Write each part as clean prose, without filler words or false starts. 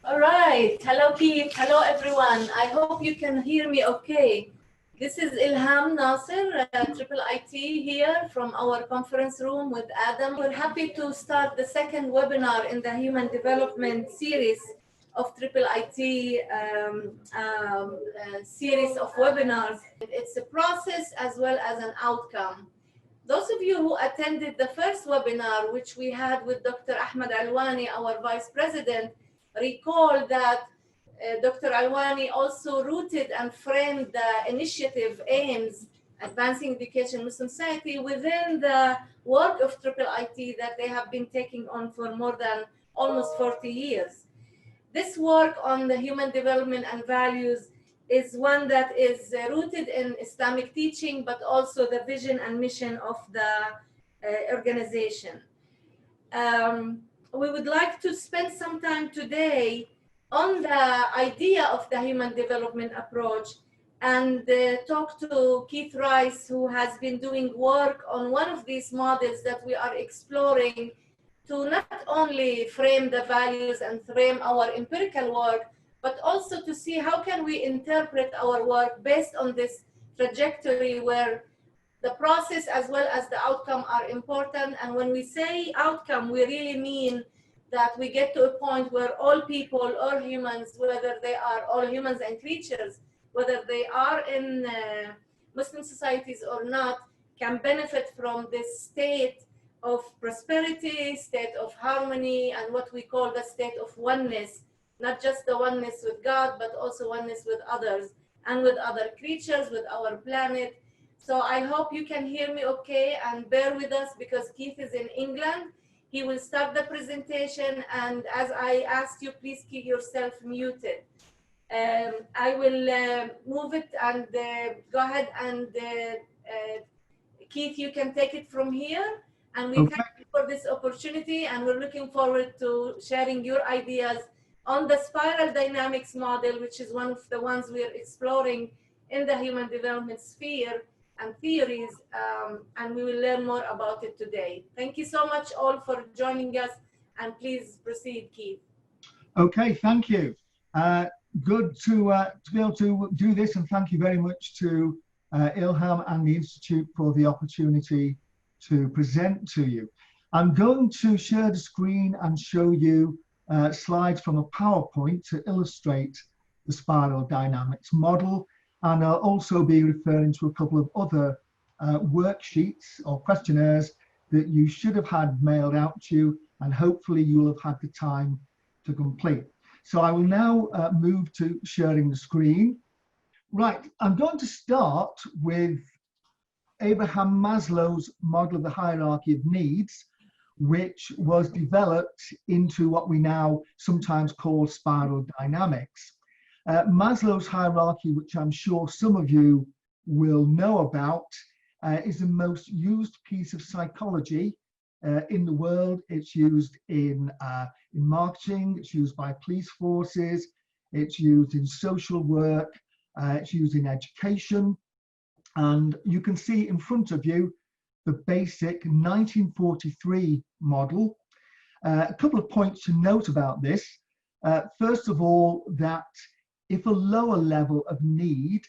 All right. Hello, Keith. Hello, everyone. I hope you can hear me okay. This is Ilham Nasser, IIIT here from our conference room with Adam. We're happy to start the second webinar in the Human Development series of IIIT series of webinars. It's a process as well as an outcome. Those of you who attended the first webinar, which we had with Dr. Ahmed Alwani, our Vice President, recall that Dr. Alwani also rooted and framed the initiative AEMS, Advancing Education in Muslim Society, within the work of IIIT that they have been taking on for more than almost 40 years. This work on the human development and values is one that is rooted in Islamic teaching, but also the vision and mission of the organization. We would like to spend some time today on the idea of the human development approach and talk to Keith Rice, who has been doing work on one of these models that we are exploring to not only frame the values and frame our empirical work, but also to see how can we interpret our work based on this trajectory where the process as well as the outcome are important. And when we say outcome, we really mean that we get to a point where all people, all humans, whether they are all humans and creatures, whether they are in Muslim societies or not, can benefit from this state of prosperity, state of harmony, and what we call the state of oneness, not just the oneness with God, but also oneness with others and with other creatures, with our planet. So I hope you can hear me okay and bear with us because Keith is in England. He will start the presentation, and as I asked you, please keep yourself muted. I will move it and go ahead and Keith, you can take it from here. And we thank you for this opportunity, and we're looking forward to sharing your ideas on the spiral dynamics model, which is one of the ones we're exploring in the human development sphere and theories, and we will learn more about it today. Thank you so much all for joining us, and please proceed, Keith. Okay, thank you. Good to be able to do this, and thank you very much to Ilham and the Institute for the opportunity to present to you. I'm going to share the screen and show you slides from a PowerPoint to illustrate the spiral dynamics model, and I'll also be referring to a couple of other worksheets or questionnaires that you should have had mailed out to you, and hopefully you'll have had the time to complete. So I will now move to sharing the screen. Right, I'm going to start with Abraham Maslow's model of the hierarchy of needs, which was developed into what we now sometimes call spiral dynamics. Maslow's hierarchy, which I'm sure some of you will know about, is the most used piece of psychology in the world. It's used in marketing, it's used by police forces, it's used in social work, it's used in education. And you can see in front of you the basic 1943 model. A couple of points to note about this. First of all, that if a lower level of need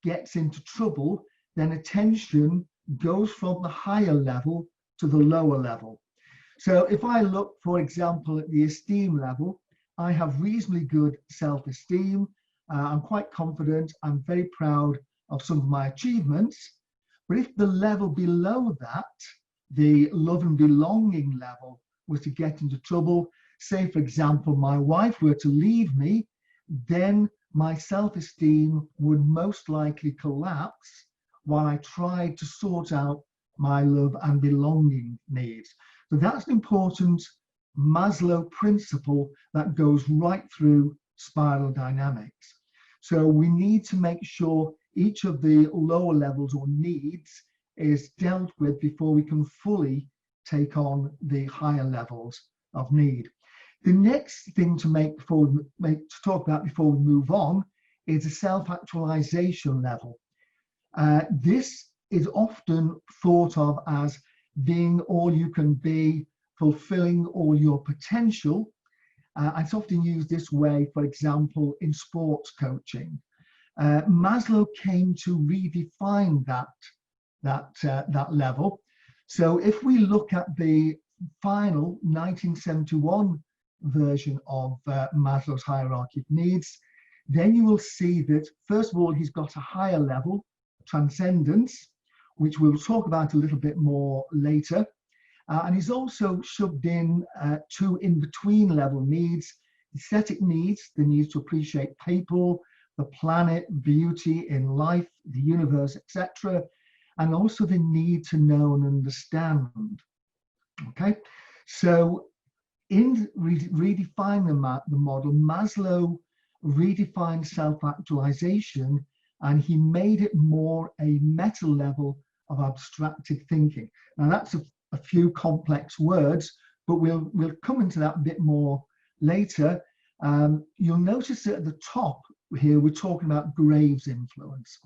gets into trouble, then attention goes from the higher level to the lower level. So if I look, for example, at the esteem level, I have reasonably good self-esteem. I'm quite confident. I'm very proud of some of my achievements. But if the level below that, the love and belonging level, was to get into trouble, say, for example, my wife were to leave me, then my self-esteem would most likely collapse while I tried to sort out my love and belonging needs. So that's an important Maslow principle that goes right through spiral dynamics. So we need to make sure each of the lower levels or needs is dealt with before we can fully take on the higher levels of need. The next thing to talk about before we move on is the self-actualization level. This is often thought of as being all you can be, fulfilling all your potential. It's often used this way, for example, in sports coaching. Maslow came to redefine that level. So if we look at the final 1971 version of Maslow's hierarchy of needs, then you will see that, first of all, he's got a higher level, transcendence, which we'll talk about a little bit more later. And he's also shoved in two in-between level needs: aesthetic needs, the need to appreciate people, the planet, beauty in life, the universe, etc., and also the need to know and understand. Okay, so in redefining the model, Maslow redefined self-actualization, and he made it more a meta level of abstracted thinking. Now that's a few complex words, but we'll come into that a bit more later. You'll notice that at the top here we're talking about Graves' influence.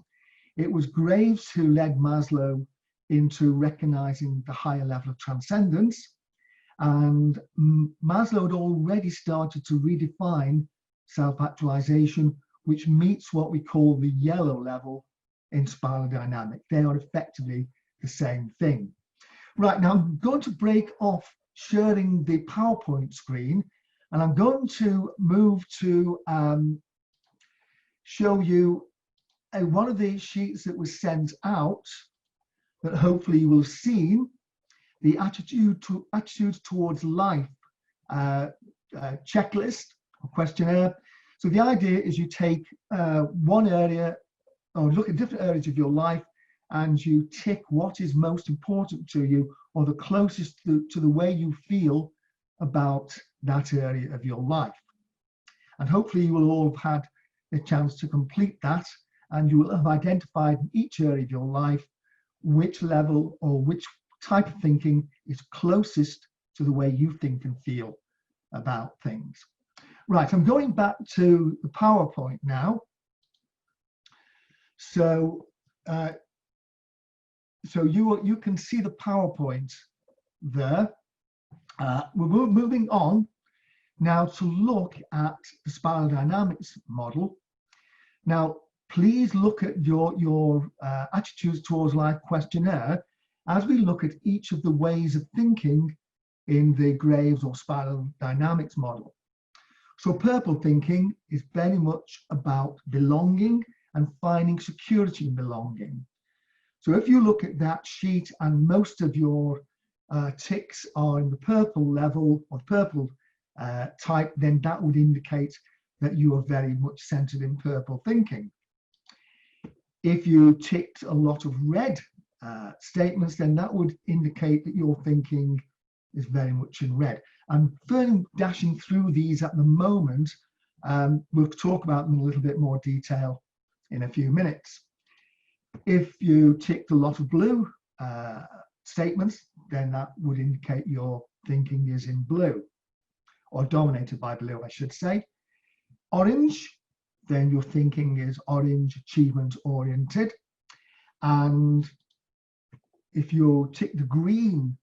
It was Graves who led Maslow into recognizing the higher level of transcendence, and Maslow had already started to redefine self-actualization, which meets what we call the yellow level in spiral dynamic. They are effectively the same thing. Right, now I'm going to break off sharing the PowerPoint screen, and I'm going to move to show you one of the sheets that was sent out that hopefully you will have seen, the attitude towards life checklist or questionnaire. So the idea is you take one area or look at different areas of your life, and you tick what is most important to you or the closest to the way you feel about that area of your life. And hopefully you will all have had a chance to complete that, and you will have identified in each area of your life which level or which type of thinking is closest to the way you think and feel about things. Right, I'm going back to the PowerPoint now. So you can see the PowerPoint there. We're moving on now to look at the spiral dynamics model. Now, please look at your attitudes towards life questionnaire as we look at each of the ways of thinking in the Graves or spiral dynamics model. So purple thinking is very much about belonging and finding security in belonging. So if you look at that sheet and most of your ticks are in the purple level or purple type, then that would indicate that you are very much centered in purple thinking. If you ticked a lot of red statements, then that would indicate that your thinking is very much in red. I'm dashing through these at the moment. We'll talk about them in a little bit more detail in a few minutes. If you ticked a lot of blue statements, then that would indicate your thinking is in blue, or dominated by blue, I should say. Orange, then your thinking is orange, achievement oriented. And if you tick the green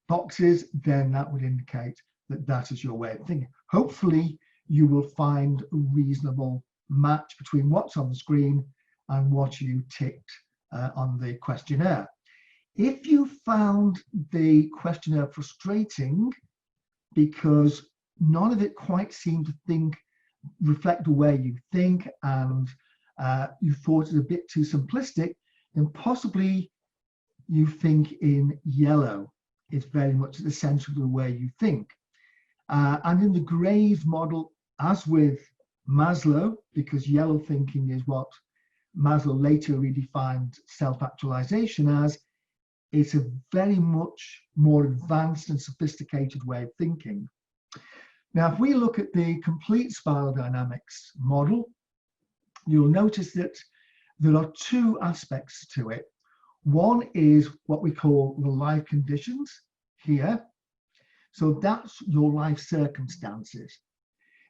boxes, then that would indicate that that is your way of thinking. Hopefully you will find a reasonable match between what's on the screen and what you ticked on the questionnaire. If you found the questionnaire frustrating because none of it quite seemed to reflect the way you think, and you thought it was a bit too simplistic, then possibly you think in yellow. It's very much at the center of the way you think. And in the Graves model, as with Maslow, because yellow thinking is what Maslow later redefined self-actualization as, it's a very much more advanced and sophisticated way of thinking. Now, if we look at the complete spiral dynamics model, you'll notice that there are two aspects to it. One is what we call the life conditions here. So that's your life circumstances.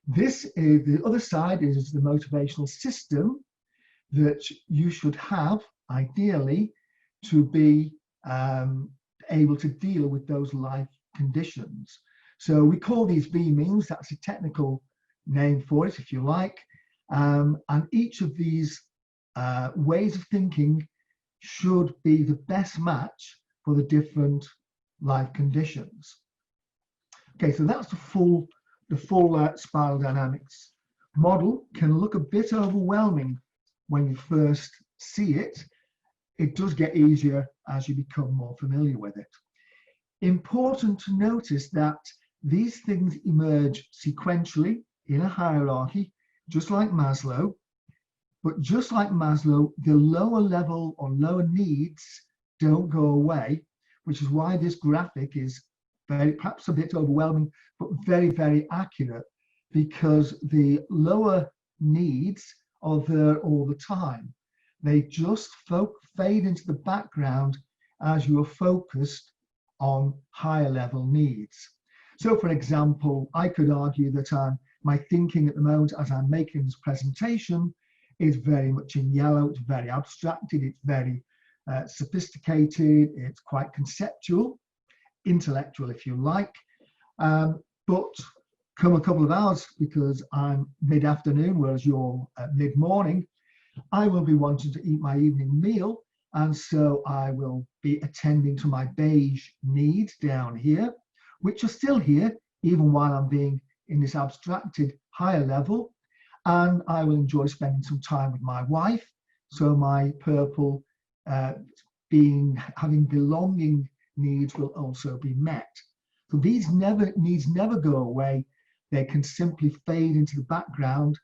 This is the other side, is the motivational system that you should have, ideally, to be able to deal with those life conditions. So we call these V means, that's a technical name for it, if you like. And each of these ways of thinking should be the best match for the different life conditions. Okay, so that's the full spiral dynamics model. Can look a bit overwhelming when you first see it. It does get easier as you become more familiar with it. Important to notice that these things emerge sequentially in a hierarchy, just like Maslow. But just like Maslow, the lower level or lower needs don't go away, which is why this graphic is perhaps a bit overwhelming, but very, very accurate, because the lower needs are there all the time. They just fade into the background as you are focused on higher level needs. So for example, I could argue that my thinking at the moment as I'm making this presentation is very much in yellow. It's very abstracted, it's very sophisticated, it's quite conceptual, intellectual if you like, but come a couple of hours, because I'm mid-afternoon whereas you're mid-morning, I will be wanting to eat my evening meal, and so I will be attending to my beige needs down here, which are still here even while I'm being in this abstracted higher level, and I will enjoy spending some time with my wife, so my purple having belonging needs will also be met. So these needs never go away. They can simply fade into the background.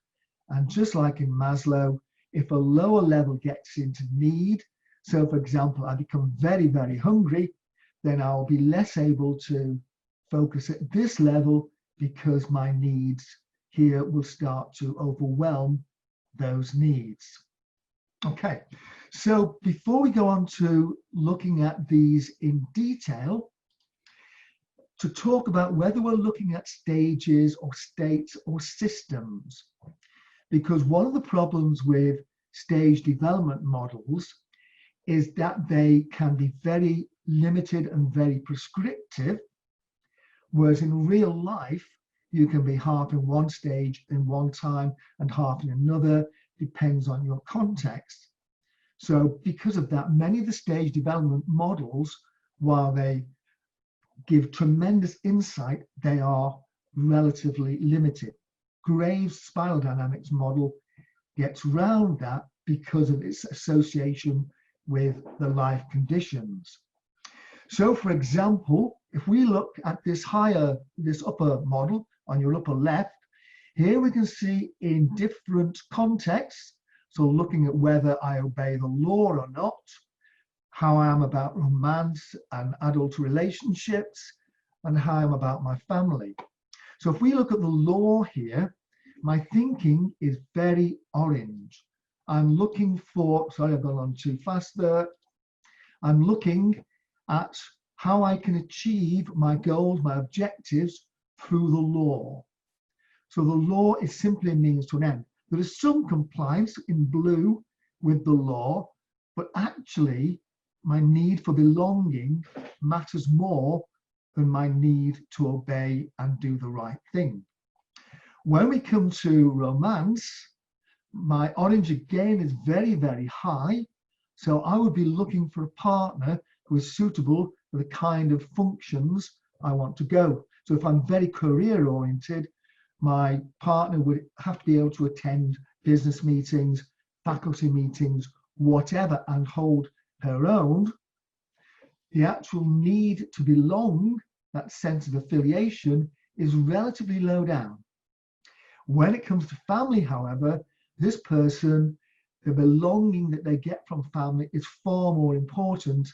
And just like in Maslow, if a lower level gets into need, so for example, I become very, very hungry, then I'll be less able to focus at this level because my needs here will start to overwhelm those needs. Okay, so before we go on to looking at these in detail, to talk about whether we're looking at stages or states or systems, because one of the problems with stage development models is that they can be very limited and very prescriptive, whereas in real life, you can be half in one stage in one time and half in another, depends on your context. So because of that, many of the stage development models, while they give tremendous insight, they are relatively limited. Graves' spiral dynamics model gets round that because of its association with the life conditions. So for example, if we look at this upper model on your upper left, here we can see in different contexts, so looking at whether I obey the law or not, how I am about romance and adult relationships, and how I'm about my family. So if we look at the law here, my thinking is very orange. I'm looking for, sorry, I've gone on too fast there. I'm looking at how I can achieve my goals, my objectives through the law. So the law is simply a means to an end. There is some compliance in blue with the law, but actually my need for belonging matters more than my need to obey and do the right thing. When we come to romance, my orange again is very, very high. So I would be looking for a partner who is suitable for the kind of functions I want to go. So if I'm very career oriented, my partner would have to be able to attend business meetings, faculty meetings, whatever, and hold her own. The actual need to belong, that sense of affiliation, is relatively low down. When it comes to family, however, this person, the belonging that they get from family is far more important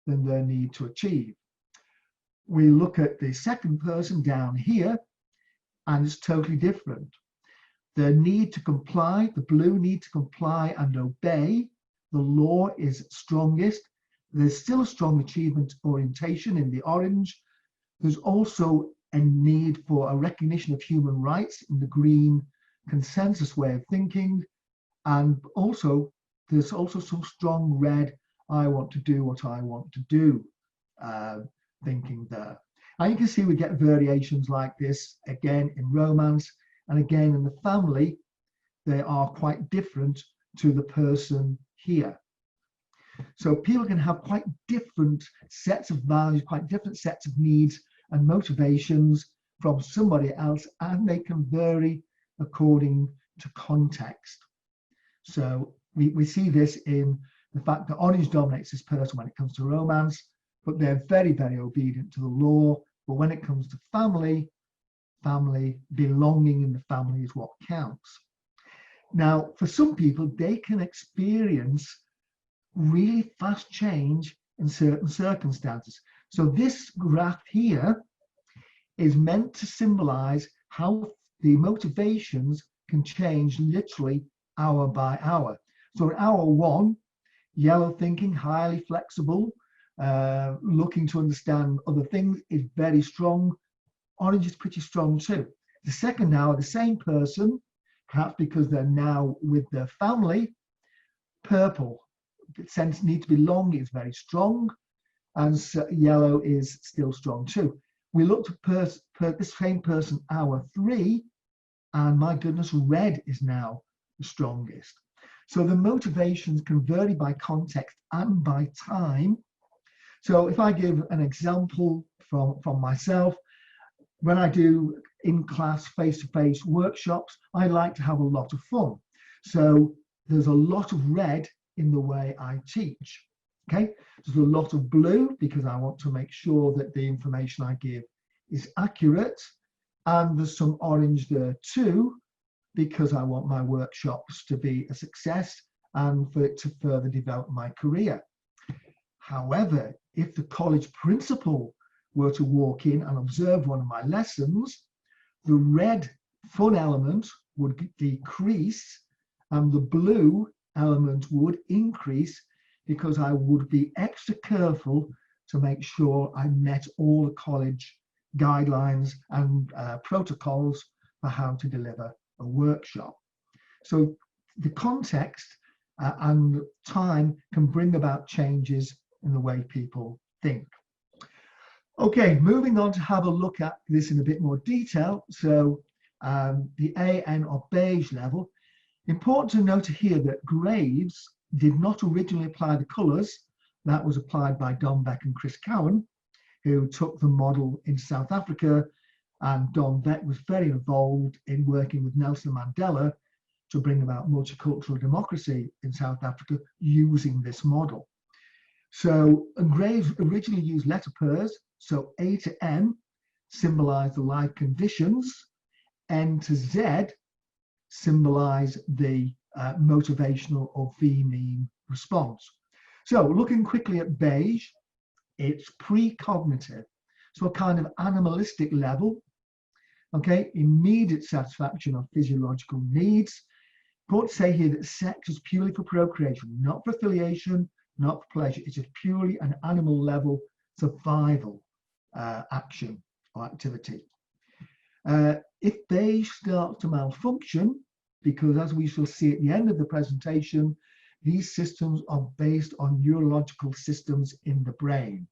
than their need to achieve. We look at the second person down here, and it's totally different. The need to comply, the blue need to comply and obey, the law is strongest. There's still a strong achievement orientation in the orange. There's also a need for a recognition of human rights in the green consensus way of thinking. And also, there's also some strong red, I want to do what I want to do, thinking there. And you can see we get variations like this again in romance, and again in the family. They are quite different to the person here. So people can have quite different sets of values, quite different sets of needs and motivations from somebody else, and they can vary according to context. So we see this in the fact that orange dominates this person when it comes to romance, but they're very, very obedient to the law. But when it comes to family, belonging in the family is what counts. Now, for some people, they can experience really fast change in certain circumstances. So this graph here is meant to symbolize how the motivations can change literally hour by hour. So in hour 1, yellow thinking, highly flexible, looking to understand other things, is very strong. Orange is pretty strong too. The second hour, the same person, perhaps because they're now with their family, purple, the sense need to belong is very strong, and so yellow is still strong too. We looked at this same person hour 3, and my goodness, red is now the strongest. So the motivations can vary by context and by time. So if I give an example from myself, when I do in-class face-to-face workshops, I like to have a lot of fun. So there's a lot of red in the way I teach. Okay, there's a lot of blue because I want to make sure that the information I give is accurate, and there's some orange there too because I want my workshops to be a success and for it to further develop my career. However, if the college principal were to walk in and observe one of my lessons, the red fun element would decrease and the blue element would increase, because I would be extra careful to make sure I met all the college guidelines and protocols for how to deliver a workshop. So the context and time can bring about changes in the way people think. Okay, moving on to have a look at this in a bit more detail. So the AN or beige level. Important to note here that Graves did not originally apply the colours. That was applied by Don Beck and Chris Cowan, who took the model in South Africa, and Don Beck was very involved in working with Nelson Mandela to bring about multicultural democracy in South Africa using this model. So Graves originally used letter pairs, so A to M symbolize the life conditions, N to Z symbolize the motivational or V-mean response. So looking quickly at beige, it's precognitive, so a kind of animalistic level, okay, immediate satisfaction of physiological needs. But say here that sex is purely for procreation, not for affiliation, not for pleasure. It's just purely an animal level survival action or activity. If beige starts to malfunction, because as we shall see at the end of the presentation, these systems are based on neurological systems in the brain.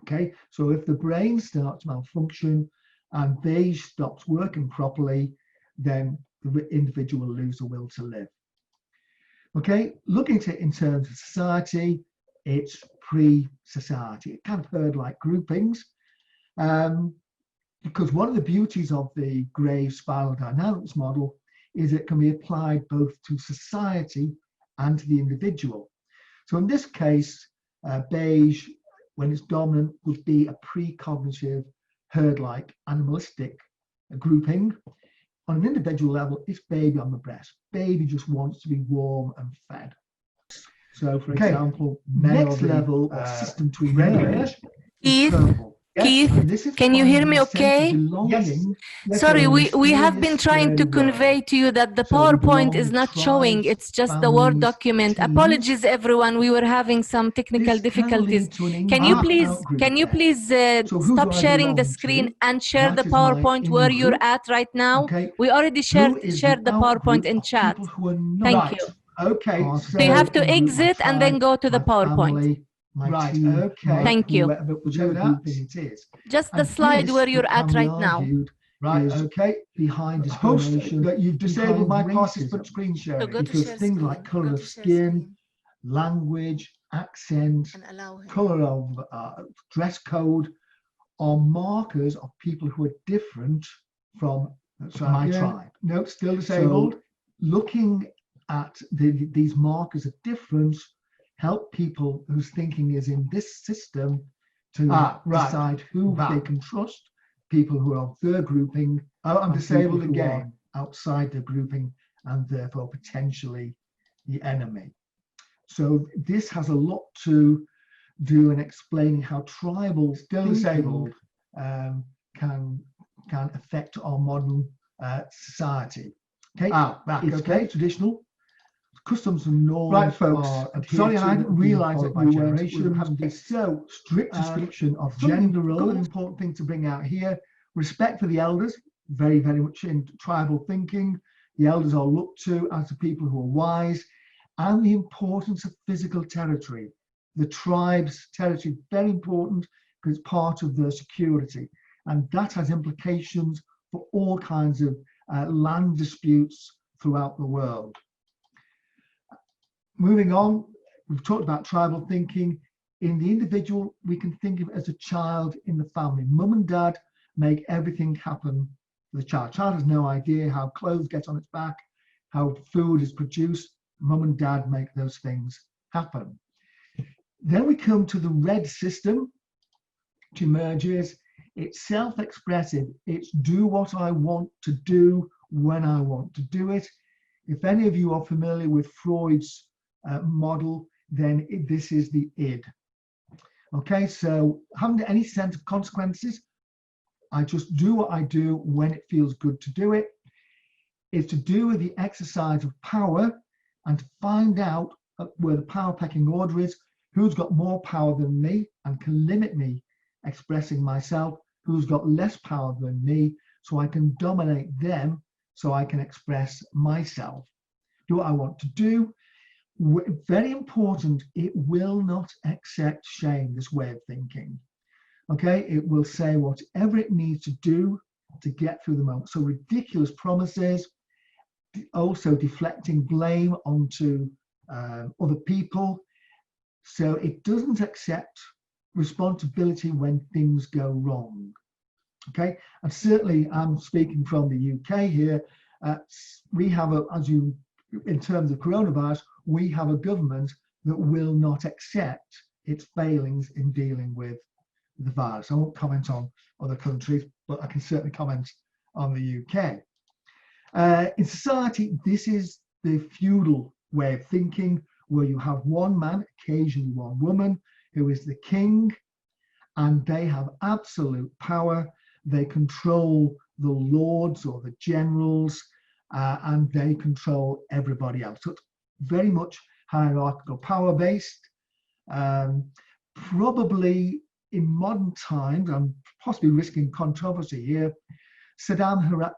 Okay, so if the brain starts to malfunction and beige stops working properly, then the individual will lose the will to live. Okay, looking at it in terms of society, it's pre-society. It kind of herd-like groupings. Because one of the beauties of the Graves spiral dynamics model is it can be applied both to society and to the individual. So in this case, beige, when it's dominant, would be a precognitive, herd-like, animalistic grouping. On an individual level, it's baby on the breast. Baby just wants to be warm and fed. So for example, next level or system between range is purple. Keith, can you hear me okay? Yes. Sorry, we have been trying to convey to you that the PowerPoint is not showing, it's just the Word document. Apologies everyone, we were having some technical difficulties. Can you please stop sharing the screen and share the PowerPoint where you're at right now? We already shared the PowerPoint in chat. Thank you. Okay. So you have to exit and then go to the PowerPoint. my right, team, okay. Thank you. Whichever grouping it is. Just the slide where you're at right now. Right, okay. Behind discrimination, that you've disabled my participant screen sharing, So because things like colour of skin, language, accent, colour of dress code are markers of people who are different from my tribe. No, still disabled. So looking at these markers of difference help people whose thinking is in this system to decide who they can trust, people who are of their grouping. Oh, I'm disabled again. Outside the grouping and therefore potentially the enemy. So this has a lot to do in explaining how tribal still disabled can affect our modern society. Okay, it's very traditional. Customs and norms. Right, folks. Sorry, I didn't realise that you weren't. So strict description of gender roles. An important thing to bring out here: respect for the elders. Very, very much in tribal thinking. The elders are looked to as the people who are wise, and the importance of physical territory. The tribe's territory is very important because it's part of their security, and that has implications for all kinds of land disputes throughout the world. Moving on, we've talked about tribal thinking. In the individual, we can think of it as a child in the family. Mum and dad make everything happen for the child. Child has no idea how clothes get on its back, how food is produced. Mum and dad make those things happen. Then we come to the red system, which emerges. It's self-expressive. It's do what I want to do when I want to do it. If any of you are familiar with Freud's model, then this is the id. Okay, so haven't any sense of consequences. I just do what I do when it feels good to do it. It's to do with the exercise of power and to find out where the power pecking order is, who's got more power than me and can limit me expressing myself, who's got less power than me, so I can dominate them, so I can express myself. Do what I want to do. Very important, it will not accept shame, this way of thinking. Okay, it will say whatever it needs to do to get through the moment. So ridiculous promises, also deflecting blame onto other people. So it doesn't accept responsibility when things go wrong. Okay, and certainly I'm speaking from the UK here. We have in terms of coronavirus, we have a government that will not accept its failings in dealing with the virus. I won't comment on other countries, but I can certainly comment on the UK. In society, this is the feudal way of thinking, where you have one man, occasionally one woman, who is the king, and they have absolute power. They control the lords or the generals, and they control everybody else. So it's very much hierarchical, power-based. Probably in modern times, I'm possibly risking controversy here, Saddam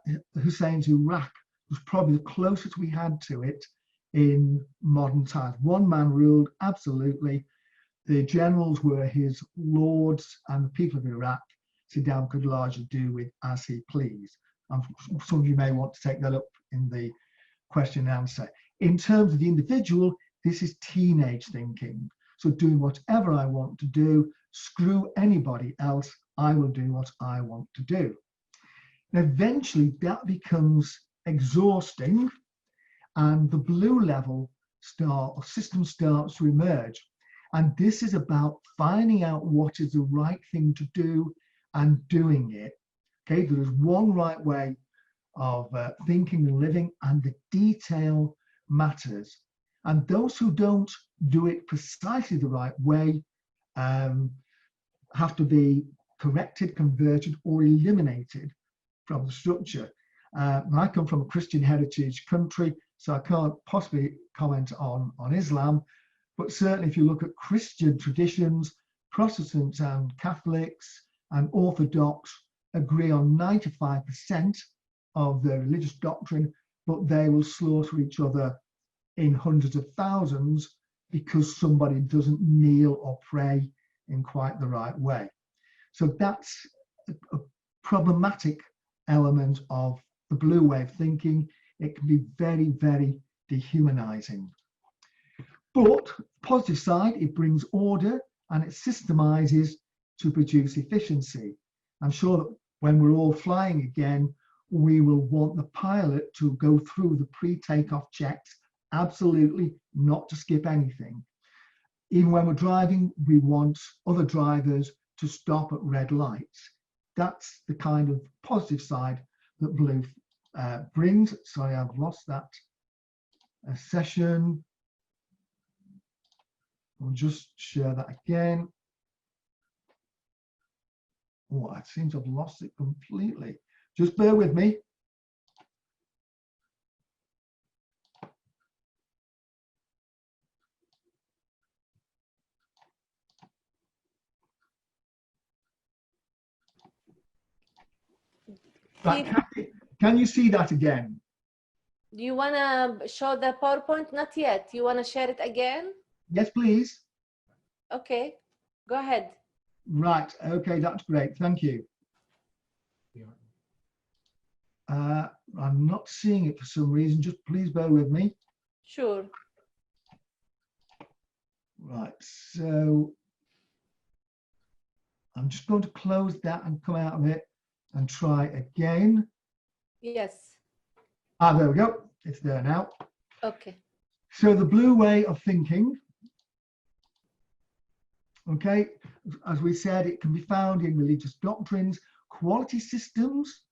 Hussein's Iraq was probably the closest we had to it in modern times. One man ruled, absolutely. The generals were his lords, and the people of Iraq, Saddam could largely do with as he pleased. Some of you may want to take that up in the question and answer. In terms of the individual, this is teenage thinking. So doing whatever I want to do, screw anybody else, I will do what I want to do. And eventually that becomes exhausting, and the blue level system starts to emerge. And this is about finding out what is the right thing to do and doing it. Okay, there is one right way of thinking and living, and the detail matters. And those who don't do it precisely the right way have to be corrected, converted, or eliminated from the structure. I come from a Christian heritage country, so I can't possibly comment on Islam, but certainly if you look at Christian traditions, Protestants and Catholics and Orthodox agree on 95% of their religious doctrine, but they will slaughter each other in hundreds of thousands because somebody doesn't kneel or pray in quite the right way. So that's a problematic element of the blue way of thinking. It can be very, very dehumanizing. But positive side, it brings order and it systemizes to produce efficiency. I'm sure that when we're all flying again, we will want the pilot to go through the pre-takeoff checks, absolutely not to skip anything. Even when we're driving, we want other drivers to stop at red lights. That's the kind of positive side that blue brings. Sorry, I've lost that session. I'll just share that again. Oh, I seem to have lost it completely. Just bear with me. Right, can you see that again? Do you want to show the PowerPoint? Not yet. You want to share it again? Yes, please. Okay, go ahead. Right, okay, that's great. Thank you. I'm not seeing it for some reason. Just please bear with me. Sure. Right, so I'm just going to close that and come out of it and try again. Yes. Ah, there we go. It's there now. Okay. So the blue way of thinking, okay, as we said, it can be found in religious doctrines, quality systems,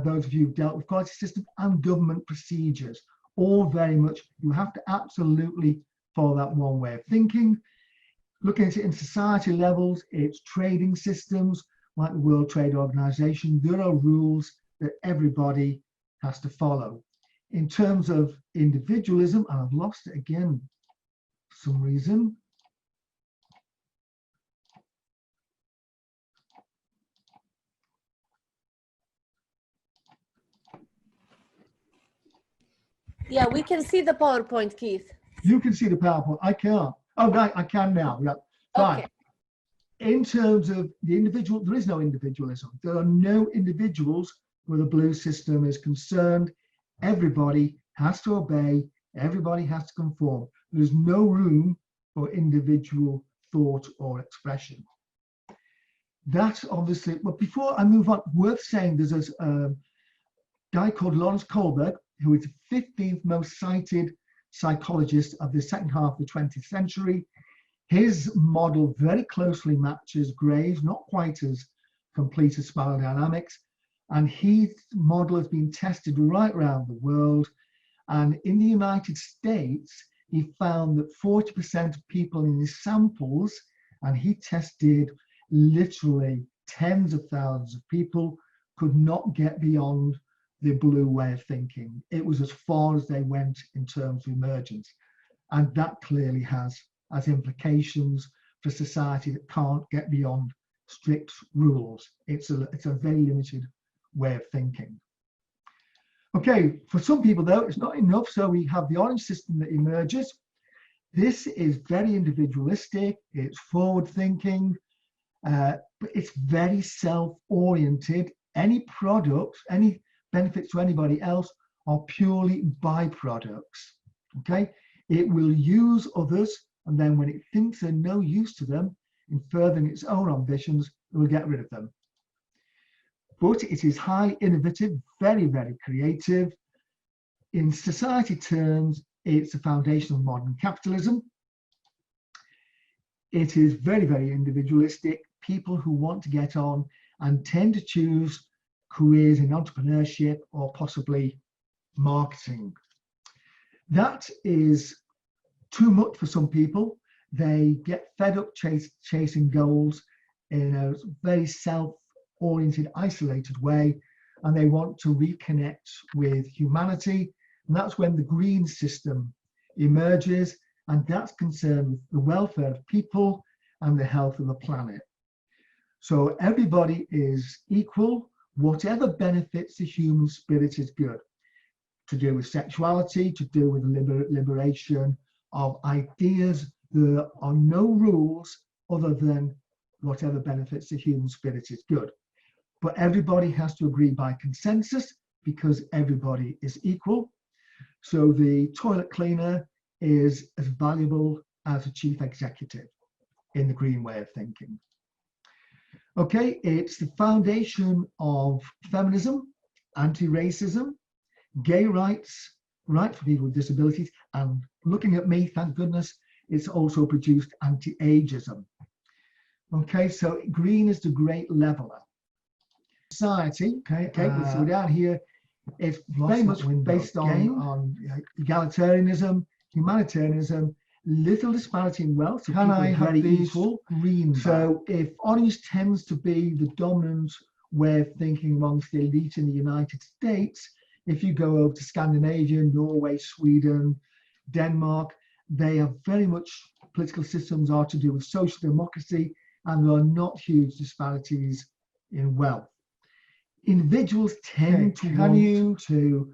those of you who've dealt with quality systems, and government procedures. All very much, you have to absolutely follow that one way of thinking. Looking at it in society levels, it's trading systems like the World Trade Organization. There are rules that everybody has to follow. In terms of individualism, and I've lost it again for some reason. Yeah, we can see the PowerPoint, Keith. You can see the PowerPoint. I can't. Oh, right, I can now. Yeah, fine. Okay. In terms of the individual, there is no individualism. There are no individuals where the blue system is concerned. Everybody has to obey. Everybody has to conform. There's no room for individual thought or expression. That's obviously, but before I move on, worth saying there's a guy called Lawrence Kohlberg, who is the 15th most cited psychologist of the second half of the 20th century. His model very closely matches Gray's, not quite as complete as spiral dynamics. And his model has been tested right around the world. And in the United States, he found that 40% of people in his samples, and he tested literally tens of thousands of people, could not get beyond the blue way of thinking. It was as far as they went in terms of emergence. And that clearly has implications for society that can't get beyond strict rules. It's a very limited way of thinking. Okay, for some people though, it's not enough. So we have the orange system that emerges. This is very individualistic, it's forward thinking, but it's very self-oriented. Any products, any benefits to anybody else are purely byproducts, okay? It will use others, and then when it thinks they're no use to them, in furthering its own ambitions, it will get rid of them. But it is highly innovative, very, very creative. In society terms, it's the foundation of modern capitalism. It is very, very individualistic. People who want to get on and tend to choose careers in entrepreneurship or possibly marketing. That is too much for some people. They get fed up chasing goals in a very self-oriented, isolated way, and they want to reconnect with humanity. And that's when the green system emerges, and that's concerned with the welfare of people and the health of the planet. So everybody is equal. Whatever benefits the human spirit is good. To do with sexuality, to do with liberation of ideas. There are no rules other than whatever benefits the human spirit is good. But everybody has to agree by consensus because everybody is equal. So the toilet cleaner is as valuable as a chief executive in the green way of thinking. Okay, it's the foundation of feminism, anti-racism, gay rights, right for people with disabilities, and looking at me, thank goodness, it's also produced anti-ageism. Okay, so green is the great leveler. Society, okay, so we're down here, it's very much based on egalitarianism, humanitarianism, little disparity in wealth. So Can I have these equal? green? So if orange tends to be the dominant way of thinking amongst the elite in the United States, if you go over to Scandinavia, Norway, Sweden, Denmark, they are very much, political systems are to do with social democracy, and there are not huge disparities in wealth. Individuals tend to want to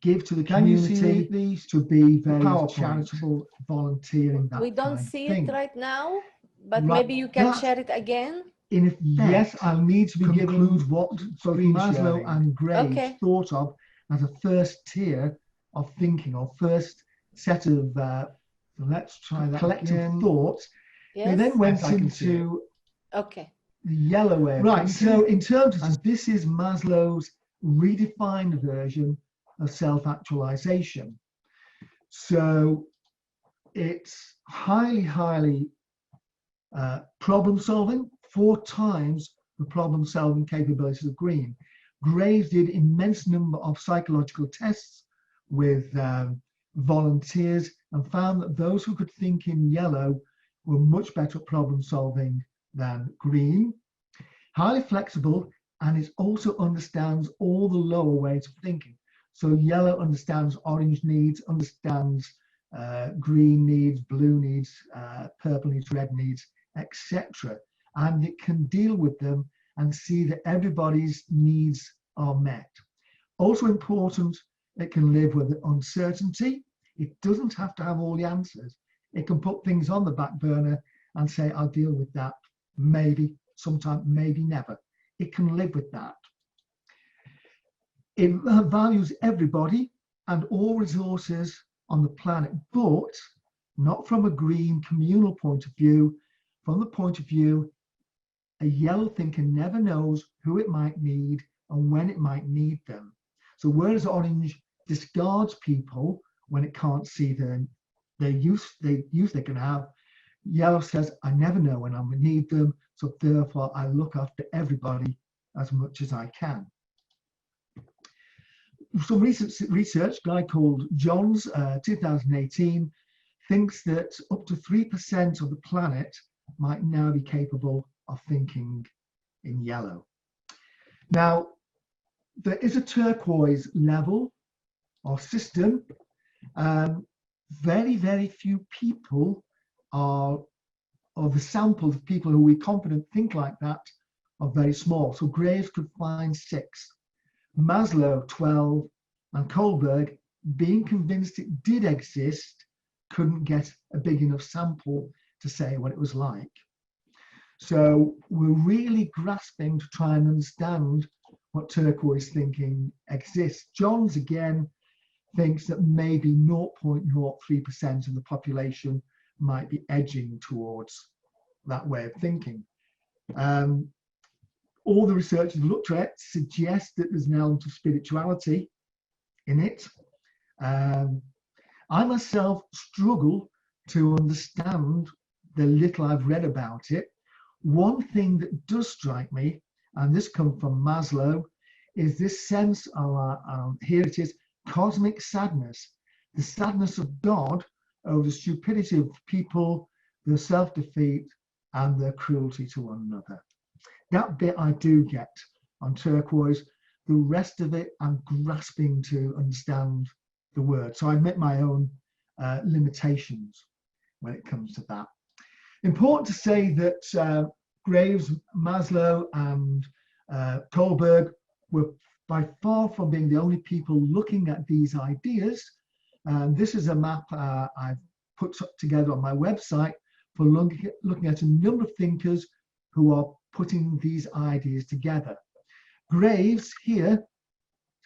give to the community, to be very charitable, volunteering, that We don't kind see of thing. it right now, but Right, maybe you can that- share it again. In effect, Yes, I'll need to be given concludes what both screen Maslow sharing. and Beige Okay. thought of as a first tier of thinking, or first set of Let's try that collective again. thoughts. They Yes. then went Yes, I can see into Okay. the yellow way of Right, thinking. so in terms of, this is Maslow's redefined version of self-actualization. So it's highly problem solving, 4 times the problem solving capabilities of green. Graves did immense number of psychological tests with volunteers and found that those who could think in yellow were much better at problem solving than green. Highly flexible, and it also understands all the lower ways of thinking. So yellow understands orange needs, understands green needs, blue needs, purple needs, red needs, etc. And it can deal with them and see that everybody's needs are met. Also important, it can live with uncertainty. It doesn't have to have all the answers. It can put things on the back burner and say, I'll deal with that maybe, sometime, maybe never. It can live with that. It values everybody and all resources on the planet, but not from a green communal point of view. From the point of view, a yellow thinker never knows who it might need and when it might need them. So whereas orange discards people when it can't see the use they can have, yellow says, I never know when I'm going to need them, so therefore I look after everybody as much as I can. Some recent research, a guy called Johns, 2018, thinks that up to 3% of the planet might now be capable of thinking in yellow. Now, there is a turquoise level or system. Very few people are, or the samples of people who we confident think like that are very small. So Graves could find 6. Maslow 12, and Kohlberg, being convinced it did exist, couldn't get a big enough sample to say what it was like. So we're really grasping to try and understand what turquoise thinking exists. Johns again thinks that maybe 0.03% of the population might be edging towards that way of thinking. All the research we've looked at suggests that there's an element of spirituality in it. I myself struggle to understand the little I've read about it. One thing that does strike me, and this comes from Maslow, is this sense of, here it is, cosmic sadness, the sadness of God over the stupidity of people, their self-defeat, and their cruelty to one another. That bit I do get on turquoise. The rest of it, I'm grasping to understand the word. So I admit my own limitations when it comes to that. Important to say that Graves, Maslow, and Kohlberg were by far from being the only people looking at these ideas. This is a map I've put together on my website for looking at a number of thinkers who are putting these ideas together. Graves here,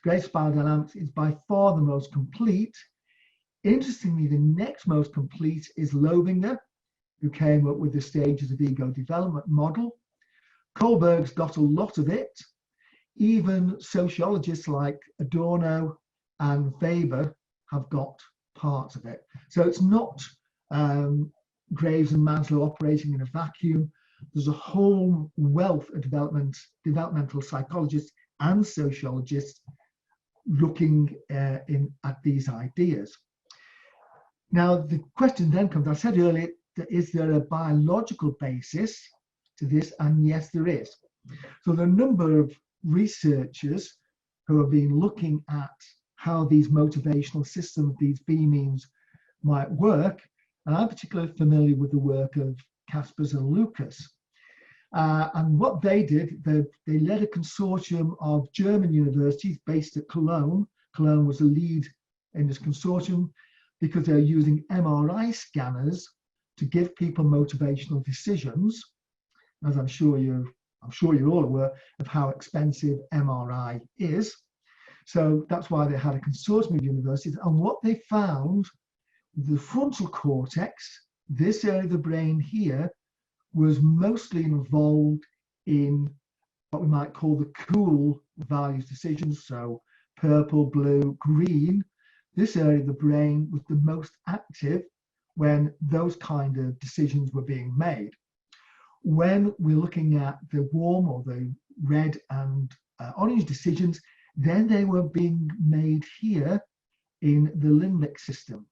Graves' spiral dynamics is by far the most complete. Interestingly, the next most complete is Lovinger, who came up with the stages of ego development model. Kohlberg's got a lot of it. Even sociologists like Adorno and Weber have got parts of it. So it's not Graves and Maslow operating in a vacuum. There's a whole wealth of developmental psychologists and sociologists looking at these ideas. Now, the question then comes, I said earlier, is there a biological basis to this? And yes, there is. So there are a number of researchers who have been looking at how these motivational systems, these B-means, might work. And I'm particularly familiar with the work of Kaspers and Lucas. And what they did, they led a consortium of German universities based at Cologne. Cologne was the lead in this consortium because they're using MRI scanners to give people motivational decisions. As I'm sure you're all aware of how expensive MRI is. So that's why they had a consortium of universities. And what they found, the frontal cortex, this area of the brain here, was mostly involved in what we might call the cool values decisions. So purple, blue, green. This area of the brain was the most active when those kind of decisions were being made. When we're looking at the warm or the red and orange decisions, then they were being made here in the limbic system,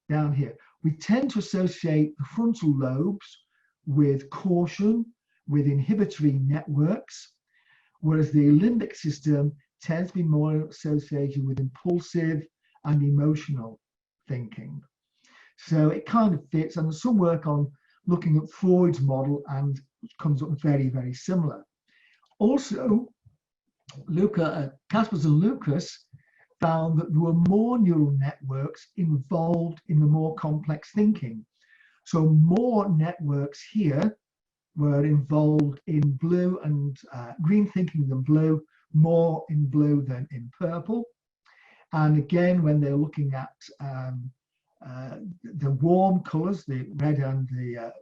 down here. We tend to associate the frontal lobes with caution, with inhibitory networks, whereas the limbic system tends to be more associated with impulsive and emotional thinking. So it kind of fits, and there's some work on looking at Freud's model, and it comes up very, very similar. Also, Kaspers and Lucas found that there were more neural networks involved in the more complex thinking. So more networks here were involved in blue and green thinking than blue, more in blue than in purple. And again, when they're looking at the warm colors, the red and the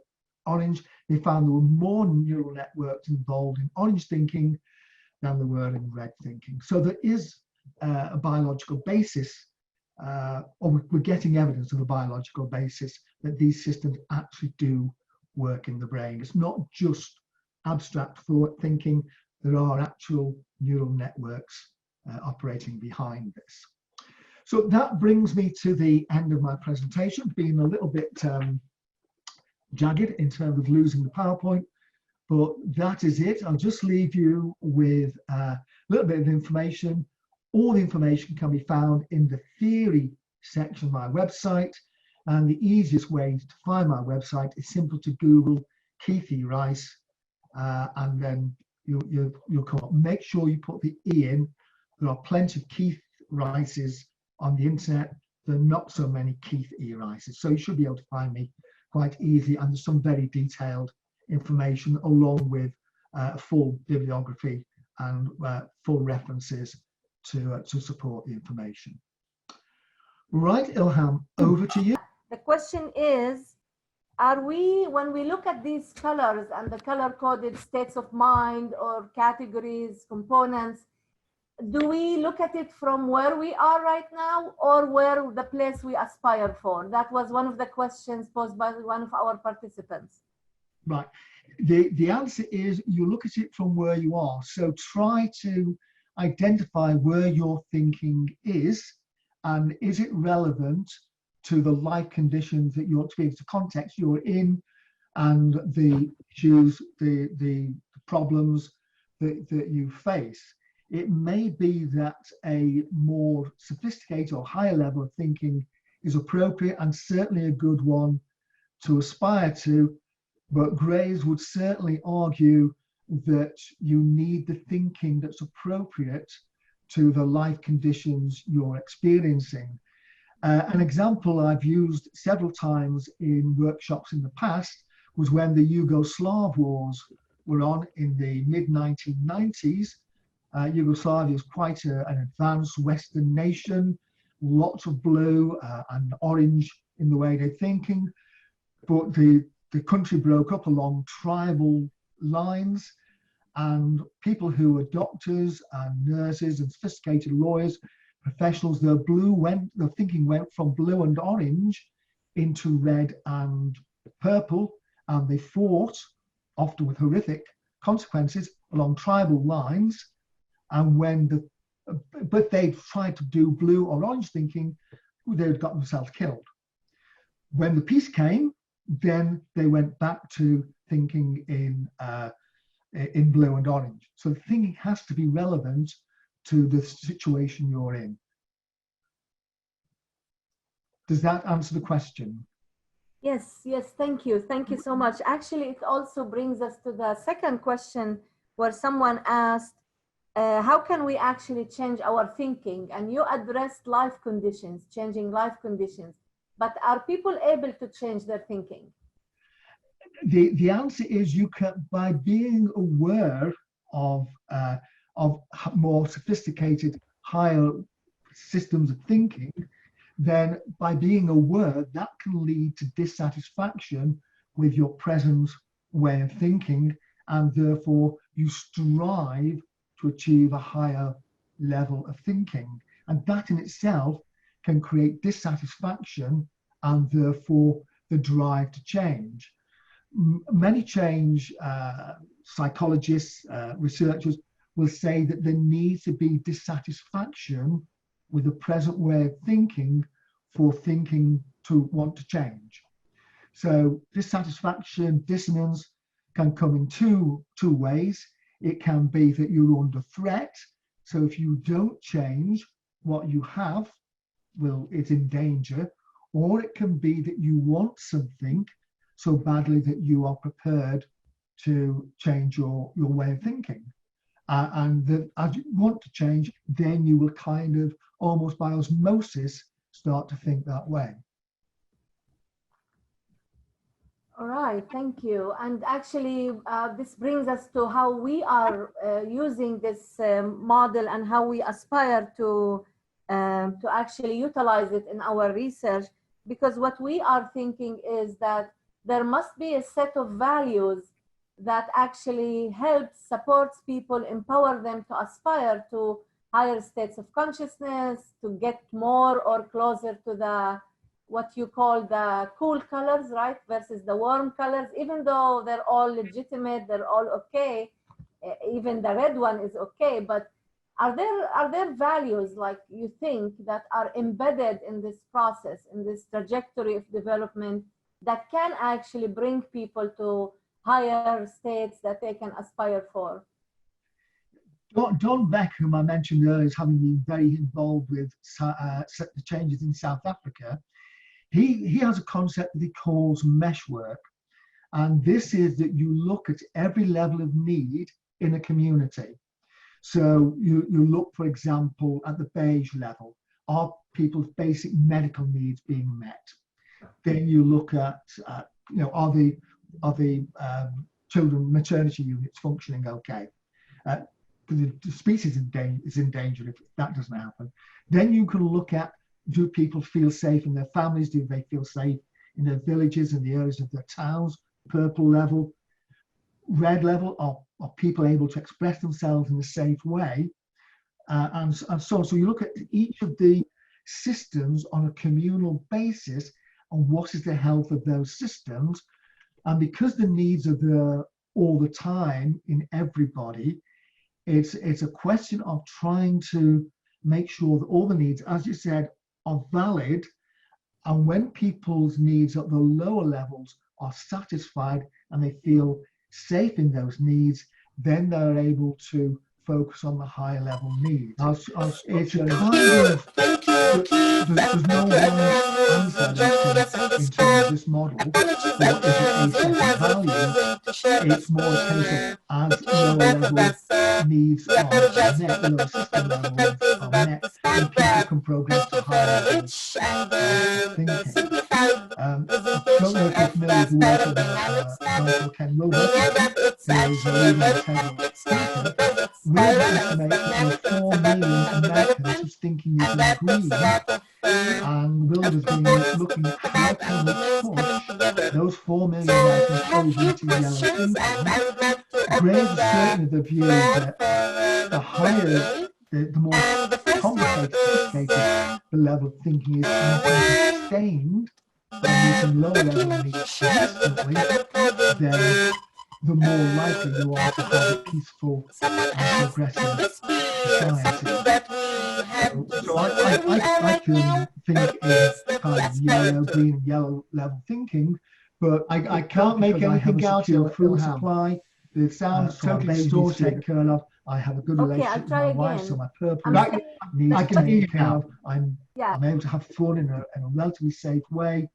orange, they found there were more neural networks involved in orange thinking than there were in red thinking. So there is a biological basis, or we're getting evidence of a biological basis that these systems actually do work in the brain. It's not just abstract thought thinking, there are actual neural networks operating behind this. So that brings me to the end of my presentation, being a little bit jagged in terms of losing the PowerPoint, but that is it. I'll just leave you with a little bit of information. All the information can be found in the theory section of my website, and the easiest way to find my website is simple to Google Keith E. Rice, and then you'll come up. Make sure you put the E in. There are plenty of Keith Rices on the internet. There are not so many Keith E. Rices, so you should be able to find me quite easy, and there's some very detailed information along with full bibliography and full references to support the information. Right, Ilham, over to you. The question is, when we look at these colors and the color-coded states of mind or categories, components, do we look at it from where we are right now or where the place we aspire for? That was one of the questions posed by one of our participants. Right. The answer is you look at it from where you are. So try to identify where your thinking is, and is it relevant to the life conditions that you're experiencing, the context you're in, and the issues, the problems that you face. It may be that a more sophisticated or higher level of thinking is appropriate and certainly a good one to aspire to, but Graves would certainly argue that you need the thinking that's appropriate to the life conditions you're experiencing. An example I've used several times in workshops in the past was when the Yugoslav wars were on in the mid-1990s. Yugoslavia is quite an advanced Western nation, lots of blue and orange in the way they're thinking, but the country broke up along tribal lines, and people who were doctors and nurses and sophisticated lawyers, professionals, their thinking went from blue and orange into red and purple, and they fought, often with horrific consequences, along tribal lines. And but they tried to do blue or orange thinking, they'd got themselves killed. When the peace came, then they went back to thinking in blue and orange. So thinking has to be relevant to the situation you're in. Does that answer the question? Yes, thank you. Thank you so much. Actually, it also brings us to the second question where someone asked, how can we actually change our thinking? And you addressed life conditions, changing life conditions, but are people able to change their thinking? The answer is you can, by being aware of more sophisticated, higher systems of thinking, then by being aware, that can lead to dissatisfaction with your present way of thinking, and therefore you strive to achieve a higher level of thinking. And that in itself can create dissatisfaction and therefore the drive to change. Many change psychologists, researchers will say that there needs to be dissatisfaction with the present way of thinking for thinking to want to change. So dissatisfaction, dissonance can come in two ways. It can be that you're under threat. So if you don't change, what you have it's in danger. Or it can be that you want something so badly that you are prepared to change your way of thinking. And that as you want to change, then you will kind of almost by osmosis start to think that way. All right, thank you. And actually, this brings us to how we are using this model and how we aspire to actually utilize it in our research. Because what we are thinking is that there must be a set of values that actually helps, supports people, empower them to aspire to higher states of consciousness, to get more or closer to the what you call the cool colors, right, versus the warm colors. Even though they're all legitimate, they're all okay, even the red one is okay, but are there values, like you think, that are embedded in this process, in this trajectory of development, that can actually bring people to higher states that they can aspire for? Don Beck, whom I mentioned earlier, as having been very involved with the changes in South Africa, he has a concept that he calls meshwork. And this is that you look at every level of need in a community. So you look, for example, at the Beige level. Are people's basic medical needs being met? Then you look at, are the children maternity units functioning okay? The species is in danger if that doesn't happen. Then you can look at, do people feel safe in their families? Do they feel safe in their villages and the areas of their towns? Purple level. Red level, are people able to express themselves in a safe way? And so you look at each of the systems on a communal basis and what is the health of those systems. And because the needs are there all the time in everybody, it's a question of trying to make sure that all the needs, as you said, are valid. And when people's needs at the lower levels are satisfied and they feel safe in those needs, then they're able to focus on the higher level needs. It's a kind of, there's no one answer in terms of this model for is it a set of values. It's more a case of as lower levels needs are met, lower system levels are met, then people can progress to higher levels of thinking. I don't know if you're familiar with the work of Michael Ken Wilber, who is a leading integral thinker. Wilber estimates that there are 4 million Americans whose thinking is in green, and Wilber's been looking at how can we push those 4 million Americans over into yellow thinking. Graves is certainly the view that the higher, the more complicated, sophisticated the level of thinking is, and can be sustained by using lower level needs consistently, then the more likely you are to have a peaceful and progressive society. So I can think in kind of yellow, green, and yellow level thinking, but I can't make anything out of food supply. The sound totally distorted. Take care of. I have a good relationship with my wife, so my purpose needs to be taken care of. I'm able to have fun in a relatively safe way.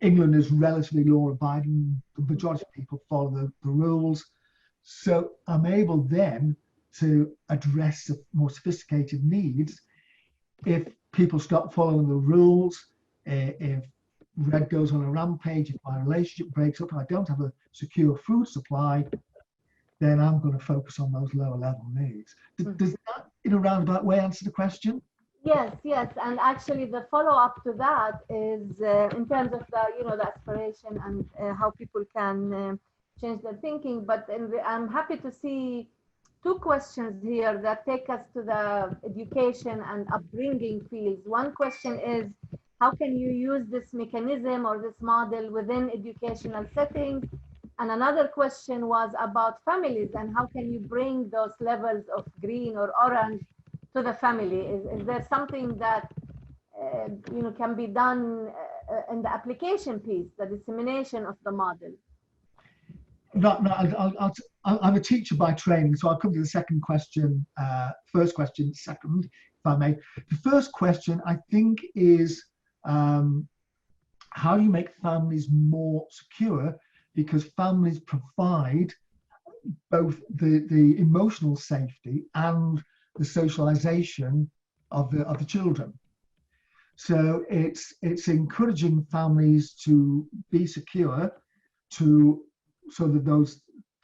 England is relatively law-abiding. The majority of people follow the rules. So I'm able then to address the more sophisticated needs. If people stop following the rules, if red goes on a rampage, if my relationship breaks up and I don't have a secure food supply, then I'm going to focus on those lower level needs. Does that, in a roundabout way, answer the question? Yes, yes, and actually the follow-up to that is in terms of the aspiration and how people can change their thinking. But I'm happy to see 2 questions here that take us to the education and upbringing fields. One question is, how can you use this mechanism or this model within educational settings? And another question was about families and how can you bring those levels of green or orange to the family? Is there something that can be done in the application piece, the dissemination of the model? No, I'm a teacher by training, so I'll come to the second question, first question second, if I may. The first question, I think, is how do you make families more secure? Because families provide both the emotional safety and the socialization of the children. So it's encouraging families to be secure, so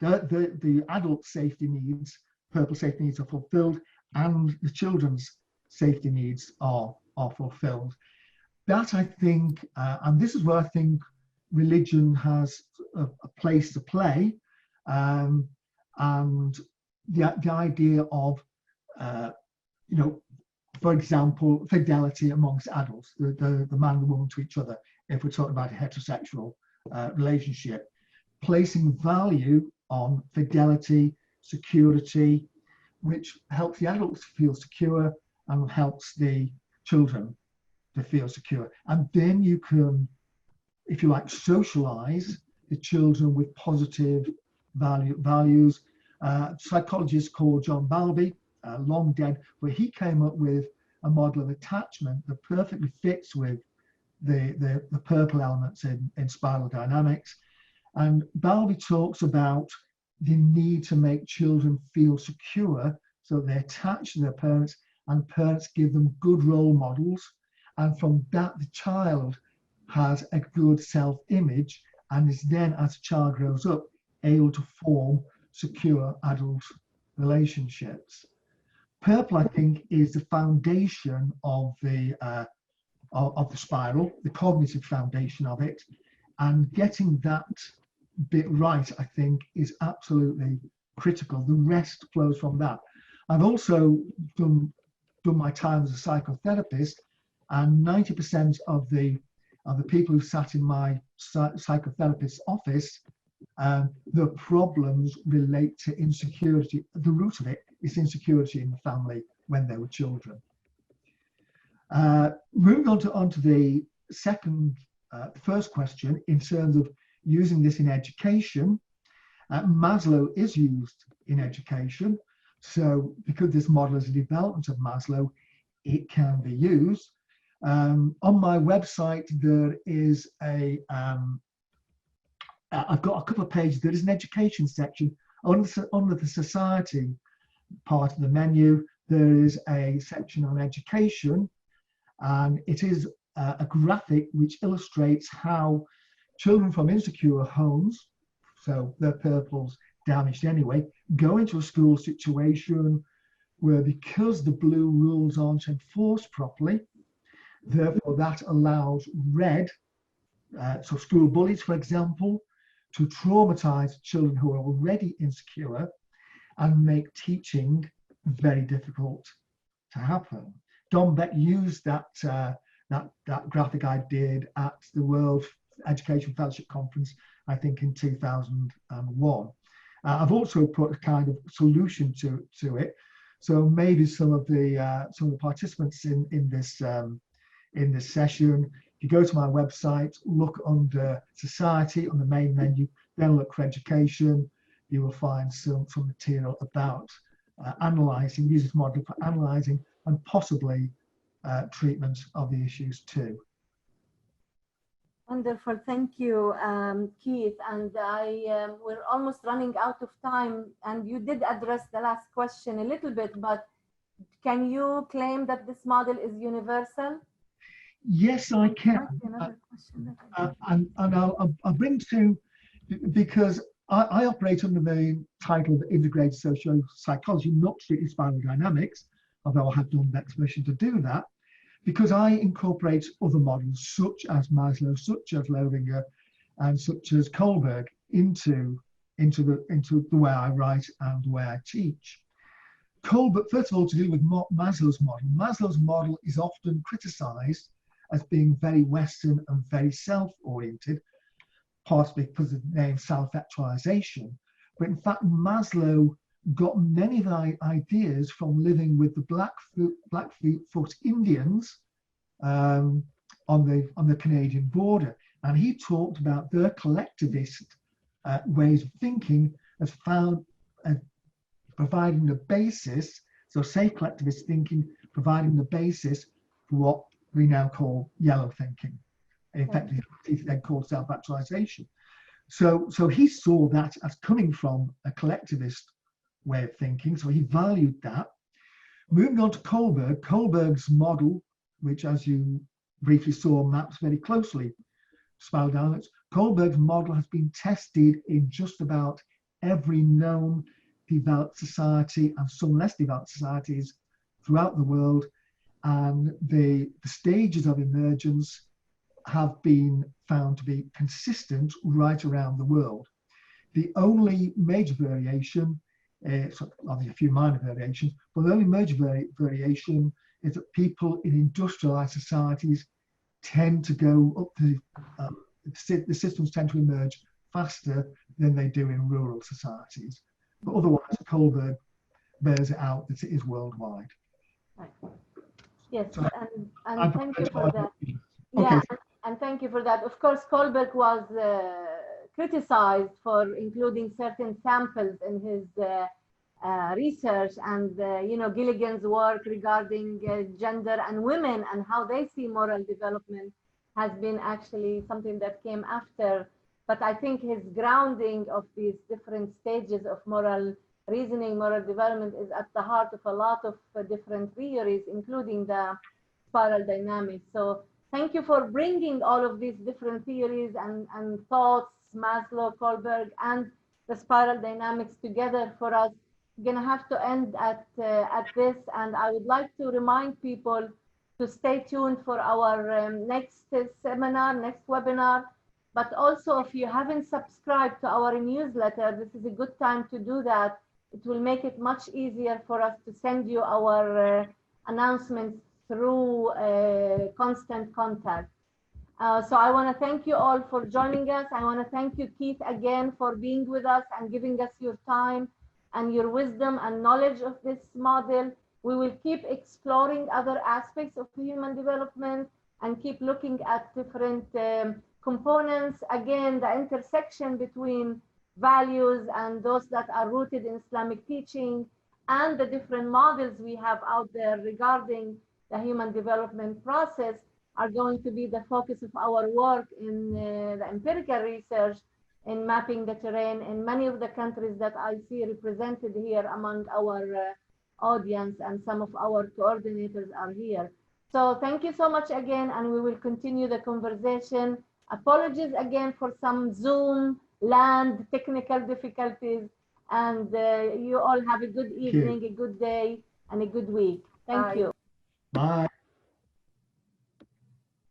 that the adult safety needs, purple safety needs, are fulfilled, and the children's safety needs are fulfilled. That, I think, and this is where I think religion has a place to play, and the idea of for example, fidelity amongst adults, the man and the woman to each other, if we're talking about a heterosexual relationship, placing value on fidelity, security, which helps the adults feel secure and helps the children to feel secure. And then you can, if you like, socialize the children with positive values. Psychologist called John Bowlby, long dead, where he came up with a model of attachment that perfectly fits with the purple elements in spiral dynamics. And Bowlby talks about the need to make children feel secure so they attach to their parents, and parents give them good role models. And from that, the child has a good self-image and is then, as the child grows up, able to form secure adult relationships. Purple, I think, is the foundation of the spiral, the cognitive foundation of it, and getting that bit right, I think, is absolutely critical. The rest flows from that. I've also done my time as a psychotherapist, and 90% of the people who sat in my psychotherapist's office, the problems relate to insecurity. The root of it is insecurity in the family when they were children. Moving on to the first question, in terms of using this in education, Maslow is used in education. So because this model is a development of Maslow, it can be used. On my website, there is I've got a couple of pages. There is an education section Under the society part of the menu, there is a section on education, and it is a graphic which illustrates how children from insecure homes, so their purple's damaged anyway, go into a school situation where, because the blue rules aren't enforced properly, therefore that allows red, so school bullies, for example, to traumatize children who are already insecure and make teaching very difficult to happen. Don Beck used that graphic I did at the World Education Fellowship Conference, I think in 2001. I've also put a kind of solution to it, so maybe some of the participants in this session, if you go to my website, look under society on the main menu, then look for education, you will find some material about analysing, use this model for analysing and possibly treatment of the issues too. Wonderful, thank you, Keith. And we're almost running out of time, and you did address the last question a little bit, but can you claim that this model is universal? Yes, I can. And I'll bring to, because I operate under the title of integrated social psychology, not strictly spiral dynamics, although I have done the exhibition to do that, because I incorporate other models such as Maslow, such as Lowinger, and such as Kohlberg into the way I write and the way I teach. Kohlberg, first of all, to do with Maslow's model is often criticized as being very Western and very self-oriented, partly because of the name self-actualization. But in fact, Maslow got many of the ideas from living with the Blackfoot Indians on the Canadian border. And he talked about their collectivist ways of thinking as providing the basis, so say collectivist thinking, providing the basis for what we now call yellow thinking. In fact, it's then called self-actualization. So he saw that as coming from a collectivist way of thinking, so he valued that. Moving on to Kohlberg, Kohlberg's model, which as you briefly saw maps very closely to spiral dynamics, Kohlberg's model has been tested in just about every known developed society and some less developed societies throughout the world, and the stages of emergence have been found to be consistent right around the world. The only major variation, so obviously a few minor variations, but the only major variation is that people in industrialized societies tend to go up to, the systems tend to emerge faster than they do in rural societies. But otherwise, Kohlberg bears it out that it is worldwide. Right. Yes, So and thank you for that. Okay. Yeah, and thank you for that. Of course, Kohlberg was criticized for including certain samples in his research, and Gilligan's work regarding gender and women and how they see moral development has been actually something that came after. But I think his grounding of these different stages of moral reasoning, moral development is at the heart of a lot of different theories, including the spiral dynamics. So thank you for bringing all of these different theories and thoughts, Maslow, Kohlberg, and the spiral dynamics together for us. We're going to have to end at this, and I would like to remind people to stay tuned for our next seminar, next webinar. But also, if you haven't subscribed to our newsletter, this is a good time to do that. It will make it much easier for us to send you our announcements through constant contact. So I want to thank you all for joining us. I want to thank you, Keith, again for being with us and giving us your time and your wisdom and knowledge of this model. We will keep exploring other aspects of human development and keep looking at different components. Again, the intersection between values and those that are rooted in Islamic teaching and the different models we have out there regarding the human development process are going to be the focus of our work in the empirical research in mapping the terrain in many of the countries that I see represented here among our audience, and some of our coordinators are here. So thank you so much again, and we will continue the conversation. Apologies again for some Zoom land technical difficulties, and you all have a good evening, a good day, and a good week. Thank you. Bye.